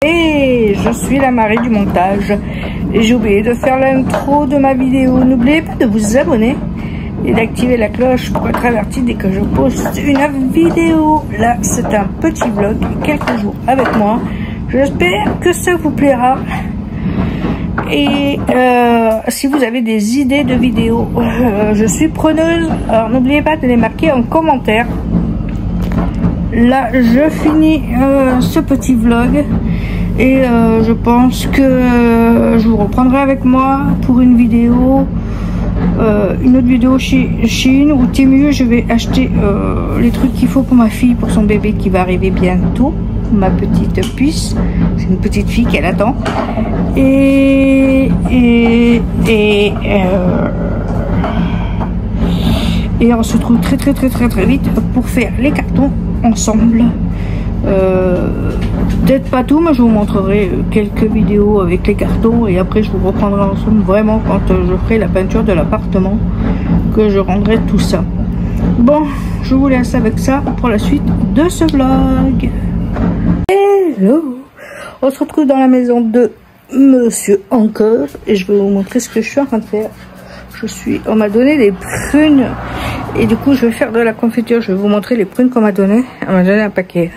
Et je suis la Marie du montage. Et j'ai oublié de faire l'intro de ma vidéo. N'oubliez pas de vous abonner et d'activer la cloche pour être averti dès que je poste une vidéo. Là, c'est un petit vlog, quelques jours avec moi. J'espère que ça vous plaira. Et si vous avez des idées de vidéos, je suis preneuse. Alors n'oubliez pas de les marquer en commentaire. Là, je finis ce petit vlog. Et je pense que je vous reprendrai avec moi pour une vidéo, une autre vidéo chez Shein ou Temu. Je vais acheter les trucs qu'il faut pour ma fille, pour son bébé qui va arriver bientôt. Ma petite puce, c'est une petite fille qu'elle attend. Et on se retrouve très vite pour faire les cartons ensemble. Peut-être pas tout, mais je vous montrerai quelques vidéos avec les cartons et après je vous reprendrai ensemble vraiment quand je ferai la peinture de l'appartement, que je rendrai tout ça. Bon, je vous laisse avec ça pour la suite de ce vlog. Hello, on se retrouve dans la maison de Monsieur Encore et je vais vous montrer ce que je suis en train de faire. On m'a donné des prunes et du coup je vais faire de la confiture. Je vais vous montrer les prunes qu'on m'a donné. Elle m'a donné un paquet.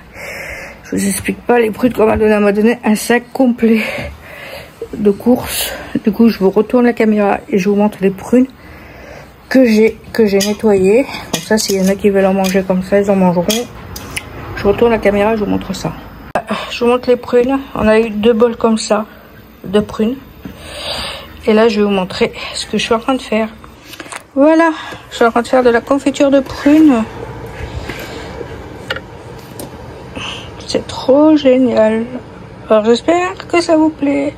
Je vous explique pas les prunes qu'on m'a donné. Elle m'a donné un sac complet de courses. Du coup je vous retourne la caméra et je vous montre les prunes que j'ai nettoyées. Comme ça, s'il y en a qui veulent en manger comme ça, ils en mangeront. Je retourne la caméra et je vous montre ça. Je vous montre les prunes. On a eu 2 bols comme ça de prunes. Et là, je vais vous montrer ce que je suis en train de faire. Voilà, je suis en train de faire de la confiture de prunes. C'est trop génial. Alors, j'espère que ça vous plaît.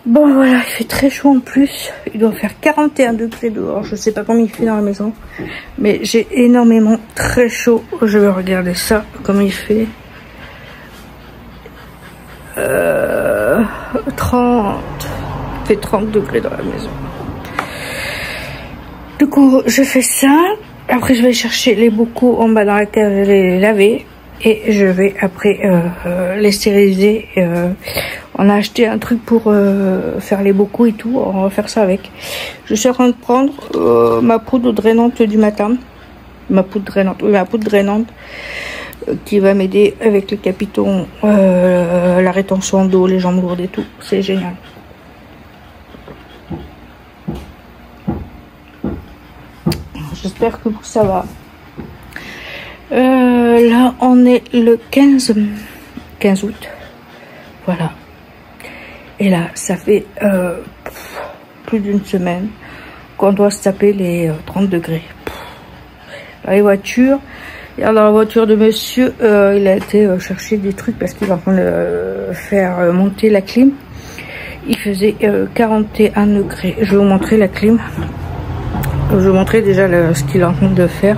Bon, voilà, il fait très chaud en plus. Il doit faire 41 degrés dehors. Je sais pas combien il fait dans la maison. Mais j'ai énormément très chaud. Je vais regarder ça, comment il fait. 30. Il fait 30 degrés dans la maison. Du coup, je fais ça. Après, je vais chercher les bocaux en bas dans la cave, je vais les laver. Et je vais après les stériliser. On a acheté un truc pour faire les bocaux et tout. On va faire ça avec. Je suis en train de prendre ma poudre drainante du matin. Ma poudre drainante qui va m'aider avec les capitons, la rétention d'eau, les jambes lourdes et tout. C'est génial. J'espère que ça va. Là, on est le 15 août. Voilà. Et là, ça fait plus d'une semaine qu'on doit se taper les 30 degrés. Dans les voitures, dans la voiture de monsieur, il a été chercher des trucs parce qu'il est en train de faire monter la clim. Il faisait 41 degrés. Je vais vous montrer la clim. Je vais vous montrer déjà ce qu'il est en train de faire.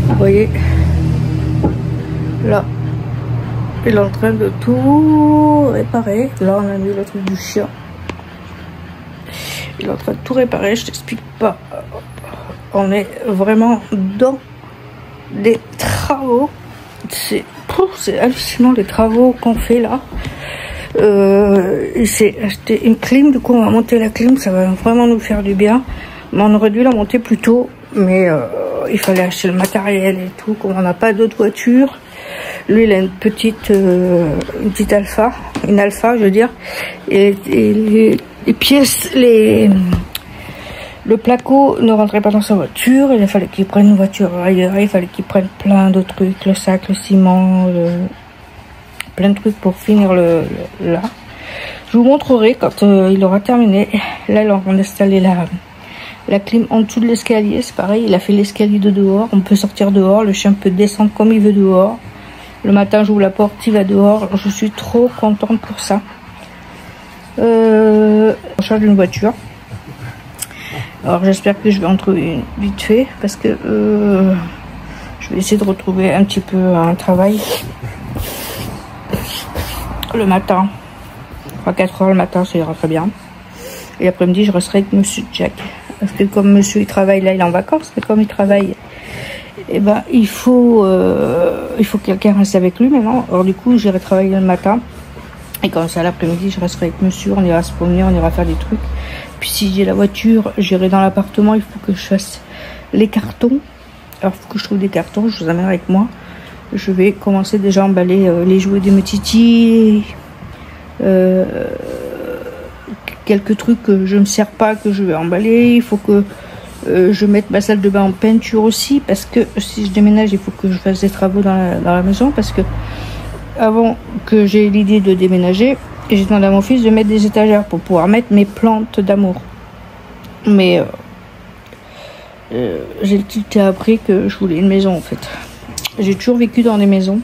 Vous voyez, là, il est en train de tout réparer. Là, on a mis le truc du chien. Il est en train de tout réparer, je t'explique pas. On est vraiment dans des travaux. C'est hallucinant les travaux qu'on fait là. Il s'est acheté une clim, du coup on va monter la clim, ça va vraiment nous faire du bien. Mais on aurait dû la monter plus tôt, mais il fallait acheter le matériel et tout. Comme on n'a pas d'autre voiture, lui il a une petite Alpha, une Alpha je veux dire, et les pièces, le placo ne rentrait pas dans sa voiture. Il fallait qu'il prenne une voiture ailleurs, il fallait qu'il prenne plein de trucs, le sac, le ciment, plein de trucs pour finir là. Je vous montrerai quand il aura terminé. Là, il est en train d'installer la clim en dessous de l'escalier. C'est pareil, il a fait l'escalier de dehors. On peut sortir dehors, le chien peut descendre comme il veut dehors. Le matin, j'ouvre la porte, il va dehors. Je suis trop contente pour ça. On change d'une voiture. Alors, j'espère que je vais en trouver une vite fait parce que je vais essayer de retrouver un petit peu un travail le matin. 3-4 heures le matin, ça ira très bien. Et l'après-midi, je resterai avec monsieur Jack. Parce que comme monsieur il travaille là, il est en vacances, mais comme il travaille et ben il faut que quelqu'un reste avec lui maintenant. Alors du coup j'irai travailler le matin et comme ça l'après-midi je resterai avec monsieur, on ira se promener, on ira faire des trucs. Puis si j'ai la voiture, j'irai dans l'appartement, il faut que je fasse les cartons. Alors il faut que je trouve des cartons, je vous amène avec moi. Je vais commencer déjà à emballer les jouets de mes titis, quelques trucs que je ne me sers pas que je vais emballer. Il faut que je mette ma salle de bain en peinture aussi parce que si je déménage il faut que je fasse des travaux dans la maison parce que avant que j'ai l'idée de déménager j'ai demandé à mon fils de mettre des étagères pour pouvoir mettre mes plantes d'amour, mais j'ai le tilt appris que je voulais une maison en fait. J'ai toujours vécu dans des maisons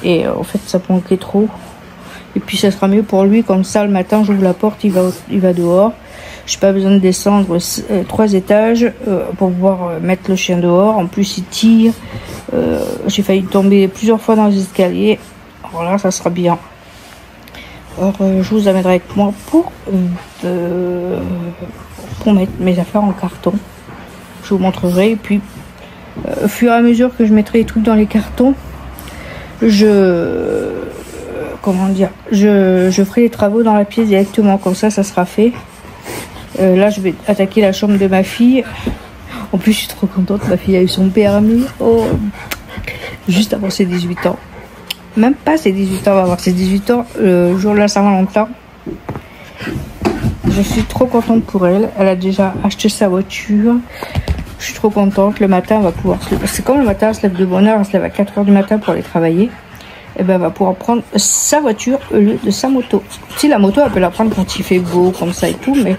et en fait ça manquait trop et puis ça sera mieux pour lui comme ça le matin j'ouvre la porte, il va dehors. J'ai pas besoin de descendre 3 étages pour pouvoir mettre le chien dehors. En plus, il tire. J'ai failli tomber plusieurs fois dans les escaliers. Alors là, ça sera bien. Alors, je vous amènerai avec moi pour mettre mes affaires en carton. Je vous montrerai. Et puis, au fur et à mesure que je mettrai les trucs dans les cartons, je ferai les travaux dans la pièce directement. Comme ça sera fait. Là, je vais attaquer la chambre de ma fille. En plus, je suis trop contente. Ma fille a eu son permis. Oh, juste avant ses 18 ans. Même pas ses 18 ans. Elle va avoir ses 18 ans le jour de la Saint-Valentin. Je suis trop contente pour elle. Elle a déjà acheté sa voiture. Je suis trop contente. Le matin, elle va pouvoir se lever. C'est comme le matin, elle se lève de bonne heure. Elle se lève à 4 h du matin pour aller travailler. Et ben, elle va pouvoir prendre sa voiture au lieu de sa moto. Si la moto, elle peut la prendre quand il fait beau, comme ça et tout, mais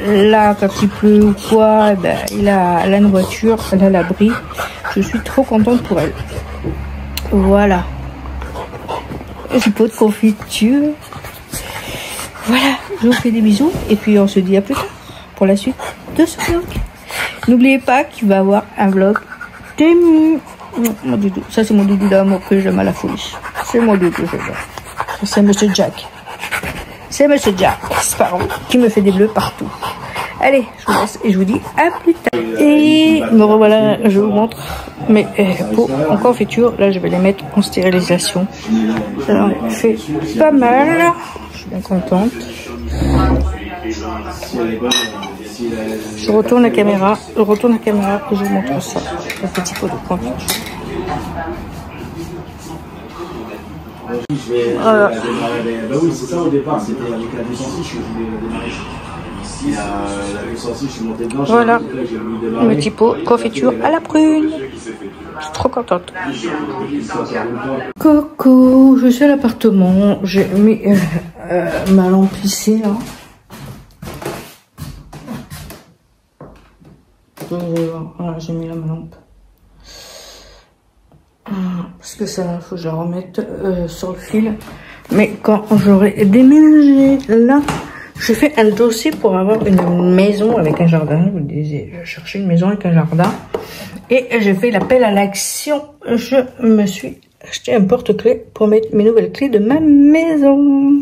là, quand il pleut ou quoi, eh ben, elle a une voiture, elle a l'abri. Je suis trop contente pour elle. Voilà. Du pot de confiture. Voilà, je vous fais des bisous et puis on se dit à plus tard pour la suite de ce vlog. N'oubliez pas qu'il va y avoir un vlog d'ému. Mon doudou, ça c'est mon doudou d'amour que j'aime à la folie. C'est mon doudou, j'adore. C'est Monsieur Jack. C'est Monsieur Jack, pardon, qui me fait des bleus partout. Allez, je vous laisse et je vous dis à plus tard. Et me revoilà, je vous montre mes pots en confiture. Là, je vais les mettre en stérilisation. Ça en fait pas mal. Je suis bien contente. Je retourne la caméra et je vous montre ça. Le petit pot de confiture. Voilà. Bah oui, c'est ça au départ, c'était avec la 206 que je voulais la démarrer. La 206, je suis monté dedans. Voilà, le petit pot confiture à la prune. Je suis trop contente. Coucou, je suis à l'appartement. J'ai mis ma lampe ici, là. Voilà, j'ai mis la lampe. Parce que ça, faut que je la remette sur le fil. Mais quand j'aurai déménagé là, je fais un dossier pour avoir une maison avec un jardin. Vous le disiez, je cherchais une maison avec un jardin. Et je fais l'appel à l'action. Je me suis acheté un porte-clés pour mettre mes nouvelles clés de ma maison.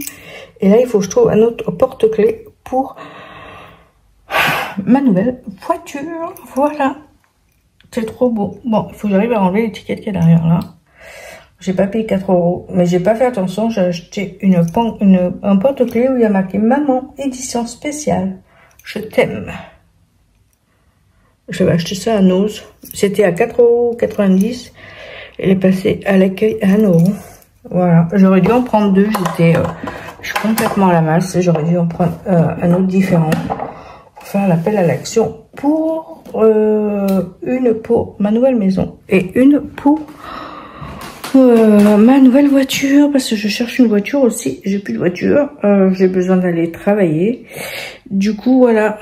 Et là, il faut que je trouve un autre porte-clés pour ma nouvelle voiture. Voilà. C'est trop beau. Bon, il faut que j'arrive à enlever l'étiquette qui est derrière là. J'ai pas payé 4 €, mais j'ai pas fait attention. J'ai acheté un porte-clés où il y a marqué Maman, édition spéciale. Je t'aime. Je vais acheter ça à Nose. C'était à 4,90 €. Elle est passée à l'accueil à 1 €. Voilà. J'aurais dû en prendre 2. Je suis complètement à la masse. J'aurais dû en prendre un autre différent. Pour faire l'appel à l'action pour une pour ma nouvelle maison et une pour ma nouvelle voiture parce que je cherche une voiture aussi. J'ai plus de voiture, j'ai besoin d'aller travailler. Du coup voilà,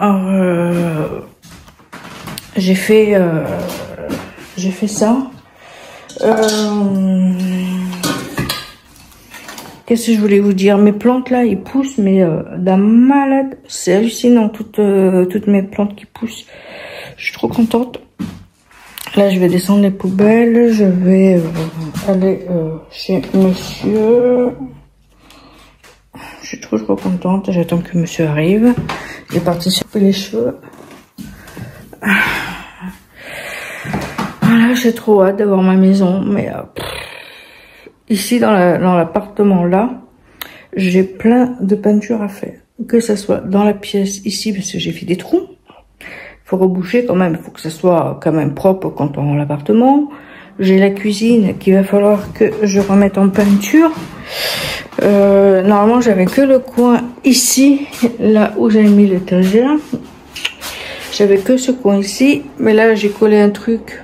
j'ai fait ça. Qu'est-ce que je voulais vous dire? Mes plantes là, ils poussent, mais d'un malade. C'est hallucinant, toutes mes plantes qui poussent. Je suis trop contente. Là, je vais descendre les poubelles. Je vais aller chez monsieur. Je suis trop contente. J'attends que monsieur arrive. Il est parti se couper les cheveux. Ah, j'ai trop hâte d'avoir ma maison, mais ici dans l'appartement là, j'ai plein de peinture à faire. Que ça soit dans la pièce ici, parce que j'ai fait des trous. Faut reboucher quand même, il faut que ça soit quand même propre quand on a l'appartement. J'ai la cuisine qu'il va falloir que je remette en peinture. Normalement, j'avais que le coin ici, là où j'ai mis l'étagère. J'avais que ce coin ici, mais là, j'ai collé un truc.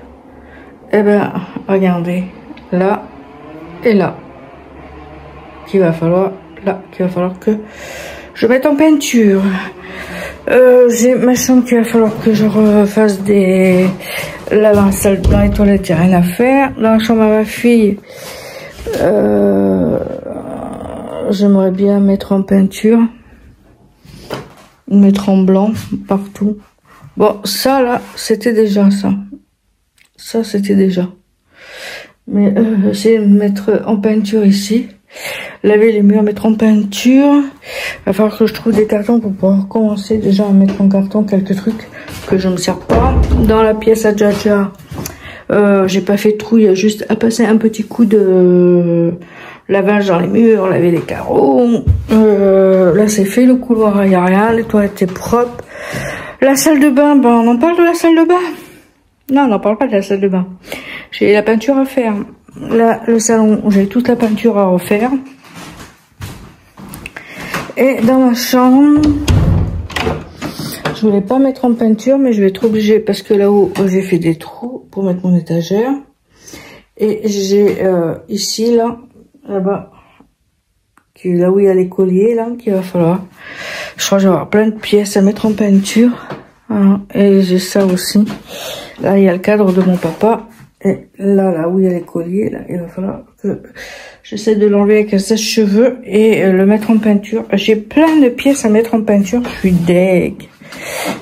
Eh ben, regardez, là et là, qu'il va falloir que je mette en peinture. J'ai ma chambre qu'il va falloir que je refasse des... Là, dans la salle, dans les toilettes, il n'y a rien à faire. Dans la chambre à ma fille, j'aimerais bien mettre en peinture. Mettre en blanc partout. Bon, ça, là, c'était déjà ça. Ça, c'était déjà. Mais c'est mettre en peinture ici. Laver les murs, mettre en peinture. Il va falloir que je trouve des cartons pour pouvoir commencer déjà à mettre en carton quelques trucs que je ne me sers pas. Dans la pièce à Jaja, j'ai pas fait de trou, il y a juste à passer un petit coup de lavage dans les murs, laver les carreaux. Là c'est fait, le couloir il n'y a rien, les toilettes c'est propre. La salle de bain, ben on en parle de la salle de bain? Non, on n'en parle pas de la salle de bain. J'ai la peinture à faire. Là, le salon, j'ai toute la peinture à refaire. Et dans ma chambre, je voulais pas mettre en peinture, mais je vais être obligée parce que là-haut, j'ai fait des trous pour mettre mon étagère. Et j'ai ici, là-bas, là où il y a les colliers, là, qu'il va falloir. Je crois que je vais avoir plein de pièces à mettre en peinture. Voilà. Et j'ai ça aussi. Là, il y a le cadre de mon papa. Et là où il y a les colliers, là, il va falloir que j'essaie de l'enlever avec un sèche-cheveux et le mettre en peinture. J'ai plein de pièces à mettre en peinture. Je suis deg.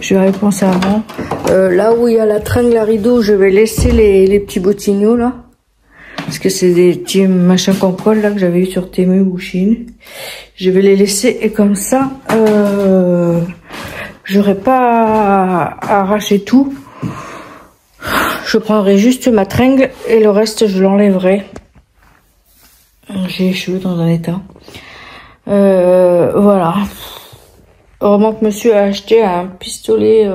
Je vais penser avant. Là où il y a la tringle à rideau, je vais laisser les petits bottignaux, là. Parce que c'est des petits machins qu'on colle, là, que j'avais eu sur Temu ou Chine. Je vais les laisser et comme ça, j'aurai pas à arracher tout. Je prendrai juste ma tringle et le reste je l'enlèverai. J'ai les cheveux dans un état. Voilà. Heureusement que monsieur a acheté un pistolet.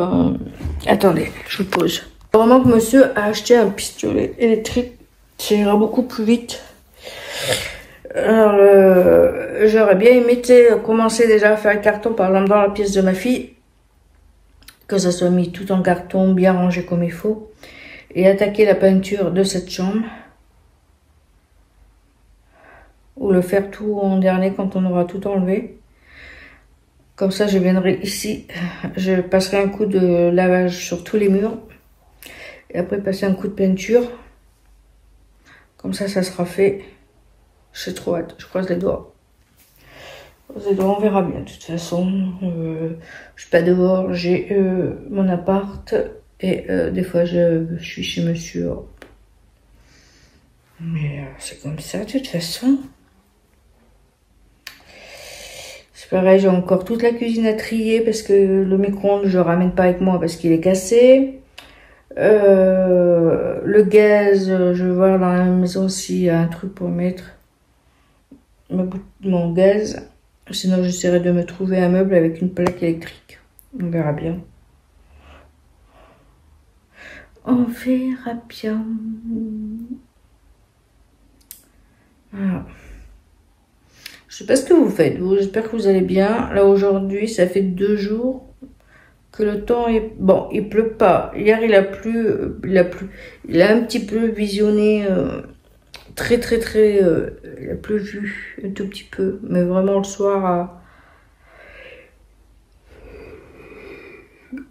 Attendez, je vous pose. Heureusement que monsieur a acheté un pistolet électrique. Ça ira beaucoup plus vite. Alors, j'aurais bien aimé commencer déjà à faire un carton, par exemple dans la pièce de ma fille. Que ça soit mis tout en carton, bien rangé comme il faut. Et attaquer la peinture de cette chambre. Ou le faire tout en dernier quand on aura tout enlevé. Comme ça, je viendrai ici. Je passerai un coup de lavage sur tous les murs. Et après, passer un coup de peinture. Comme ça, ça sera fait. J'ai trop hâte. Je croise les doigts. On verra bien. De toute façon, je suis pas dehors. J'ai mon appart. Et des fois, je suis chez monsieur. Mais c'est comme ça, de toute façon. C'est pareil, j'ai encore toute la cuisine à trier parce que le micro-ondes, je ramène pas avec moi parce qu'il est cassé. Le gaz, je vais voir dans la maison s'il y a un truc pour mettre mon gaz. Sinon, j'essaierai de me trouver un meuble avec une plaque électrique. On verra bien. On verra bien. Voilà. Je sais pas ce que vous faites. J'espère que vous allez bien. Là, aujourd'hui, ça fait 2 jours que le temps est... Bon, il pleut pas. Hier, il a plu. Il a un petit peu visionné. Très. Il a plu un tout petit peu. Mais vraiment, le soir, à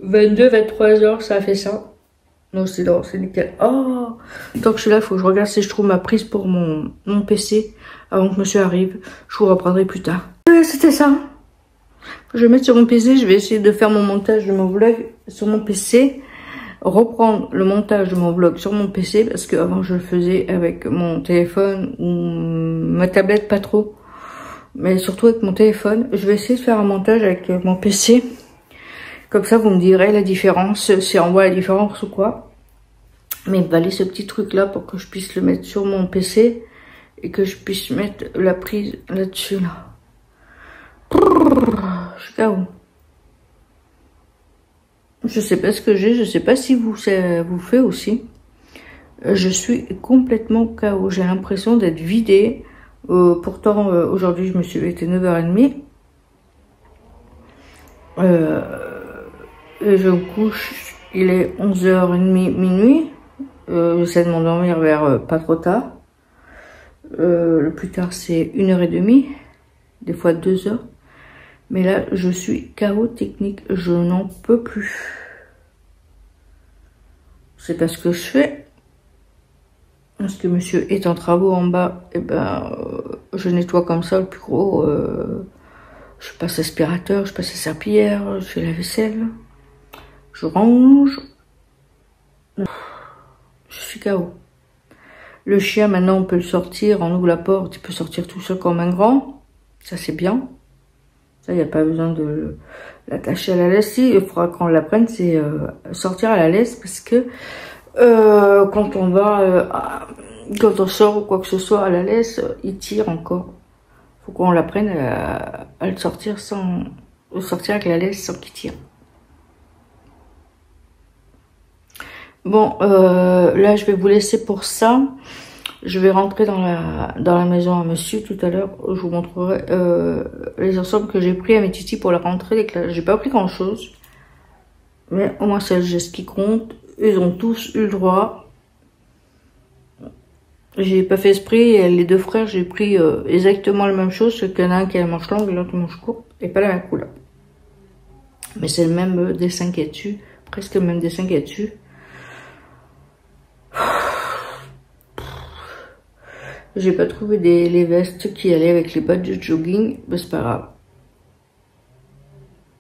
22-23 heures, ça a fait ça. Non, c'est nickel. Oh, tant que je suis là, il faut que je regarde si je trouve ma prise pour mon PC avant que monsieur arrive. Je vous reprendrai plus tard. C'était ça. Je vais mettre sur mon PC. Je vais essayer de faire mon montage de mon vlog sur mon PC. Reprendre le montage de mon vlog sur mon PC parce qu'avant je le faisais avec mon téléphone ou ma tablette, pas trop. Mais surtout avec mon téléphone. Je vais essayer de faire un montage avec mon PC. Comme ça, vous me direz la différence, si on voit la différence ou quoi. Mais il me fallait ce petit truc là pour que je puisse le mettre sur mon PC et que je puisse mettre la prise là-dessus là. Je suis KO. Je sais pas ce que j'ai, je sais pas si ça vous fait aussi. Je suis complètement KO, j'ai l'impression d'être vidée. Pourtant aujourd'hui je me suis levée, 9h30. Et je me couche, il est 11h30, minuit. J'essaie de m'endormir vers pas trop tard. Le plus tard c'est 1h30, des fois 2h. Mais là je suis KO technique, je n'en peux plus. C'est pas ce que je fais. Parce que monsieur est en travaux en bas, et ben je nettoie comme ça le plus gros. Je passe aspirateur, je passe la serpillière, je fais la vaisselle, je range. Je suis KO. Le chien, maintenant, on peut le sortir, on ouvre la porte, il peut sortir tout seul comme un grand. Ça, c'est bien. Ça, il n'y a pas besoin de l'attacher à la laisse. Si, il faudra qu'on la prenne, c'est sortir à la laisse, parce que quand on va, quand on sort ou quoi que ce soit à la laisse, il tire encore. Faut qu'on la prenne à le sortir sans le sortir avec la laisse sans qu'il tire. Bon, là je vais vous laisser pour ça. Je vais rentrer dans la maison à monsieur tout à l'heure. Je vous montrerai les ensembles que j'ai pris à mes titis pour la rentrée. J'ai pas pris grand chose, mais au moins c'est le geste qui compte. Ils ont tous eu le droit. J'ai pas fait esprit, les deux frères, j'ai pris exactement la même chose, qu'il y en a un qui a la manche longue et l'autre manche courte, et pas la même couleur. Mais c'est le même dessin qu'il y a dessus, presque le même dessin qu'il y a dessus. J'ai pas trouvé les vestes qui allaient avec les bottes de jogging, mais c'est pas grave.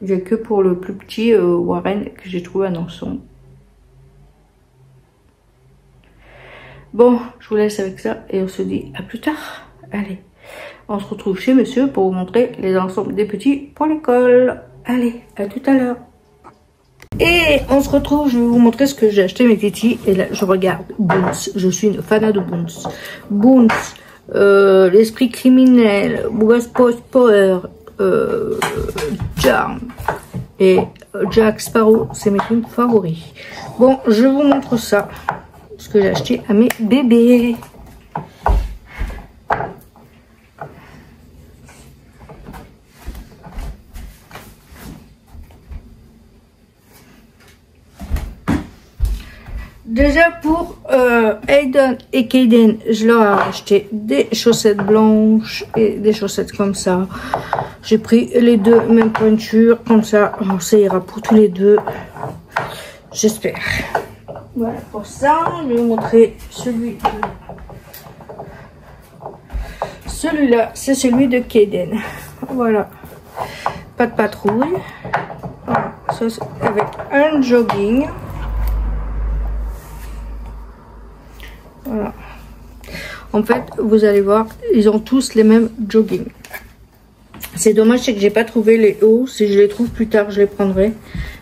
Il y a que pour le plus petit Warren que j'ai trouvé un ensemble. Bon, je vous laisse avec ça et on se dit à plus tard. Allez, on se retrouve chez monsieur pour vous montrer les ensembles des petits pour l'école. Allez, à tout à l'heure. Et on se retrouve, je vais vous montrer ce que j'ai acheté mes titis. Et là, je regarde Boons. Je suis une fan de Boons. Boons, l'esprit criminel, Boss Power, Charm et Jack Sparrow. C'est mes films favoris. Bon, je vous montre ça. Ce que j'ai acheté à mes bébés. Déjà pour Aiden et Kaden, je leur ai acheté des chaussettes blanches et des chaussettes comme ça. J'ai pris les deux mêmes pointures, comme ça, ça ira pour tous les deux. J'espère. Voilà pour ça, je vais vous montrer celui-là, c'est celui de Kaden. Voilà, pas de patrouille. Voilà, ça avec un jogging. Voilà. En fait, vous allez voir, ils ont tous les mêmes jogging. C'est dommage, c'est que j'ai pas trouvé les hauts. Si je les trouve plus tard, je les prendrai.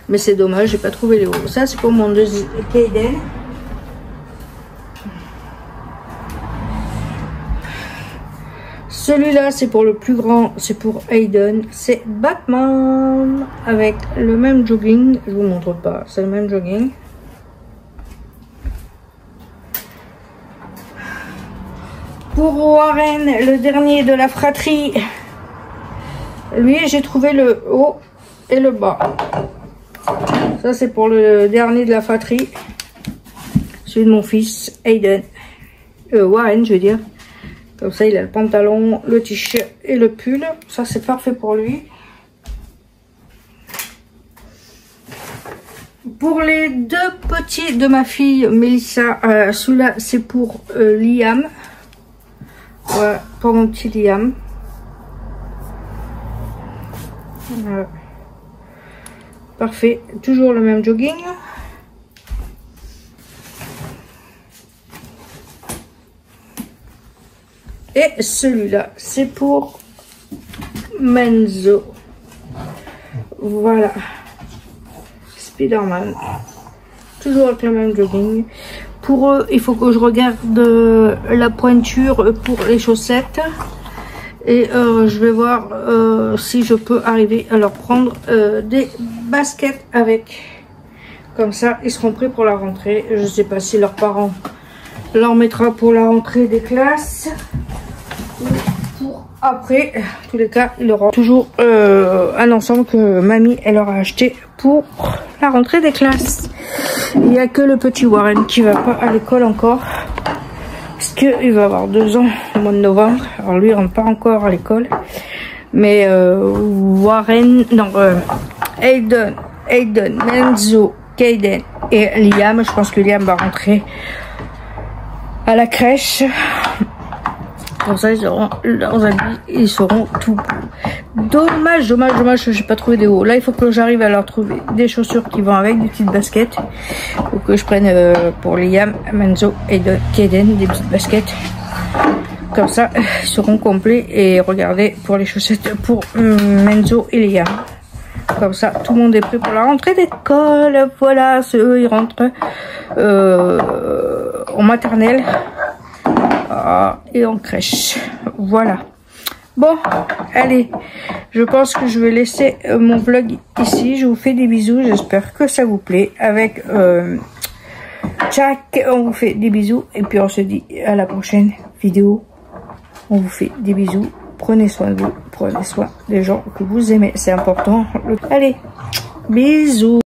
Mais c'est dommage, j'ai pas trouvé les hauts. Ça, c'est pour mon deuxième Kaden. Celui-là, c'est pour le plus grand, c'est pour Aiden. C'est Batman avec le même jogging. Je vous montre pas, c'est le même jogging. Pour Warren, le dernier de la fratrie, lui, j'ai trouvé le haut et le bas. Ça, c'est pour le dernier de la fratrie. Celui de mon fils, Aiden. Warren, je veux dire. Comme ça, il a le pantalon, le t-shirt et le pull. Ça, c'est parfait pour lui. Pour les deux petits de ma fille, Melissa, celui-là, c'est pour Liam. Voilà, pour mon petit Liam. Voilà. Parfait, toujours le même jogging. Et celui-là, c'est pour Menzo. Voilà. Spider-Man. Toujours avec le même jogging. pour eux, il faut que je regarde la pointure pour les chaussettes. Et je vais voir si je peux arriver à leur prendre des baskets avec. Comme ça, ils seront prêts pour la rentrée. Je ne sais pas si leurs parents leur mettra pour la rentrée des classes. Pour après, en tous les cas, il aura toujours un ensemble que mamie elle leur a acheté pour la rentrée des classes. Il n'y a que le petit Warren qui va pas à l'école encore. Parce qu'il va avoir 2 ans au mois de novembre. Alors lui, il rentre pas encore à l'école. Mais Warren, non, Aiden, Menzo, Kaden et Liam. Je pense que Liam va rentrer à la crèche. Comme ça, ils auront leurs habits, ils seront tout beaux. Dommage que j'ai pas trouvé des hauts. Là, il faut que j'arrive à leur trouver des chaussures qui vont avec, des petites baskets. Il faut que je prenne pour Liam, Menzo et Kaden des petites baskets. Comme ça, ils seront complets. Et regardez pour les chaussettes pour Menzo et Liam. Comme ça, tout le monde est prêt pour la rentrée d'école. Voilà, eux, ils rentrent en maternelle. Et en crèche. Voilà. Bon, allez. Je pense que je vais laisser mon vlog ici. Je vous fais des bisous. J'espère que ça vous plaît. Avec Jack, on vous fait des bisous. Et puis on se dit à la prochaine vidéo. On vous fait des bisous. Prenez soin de vous. Prenez soin des gens que vous aimez. C'est important. Allez. Bisous.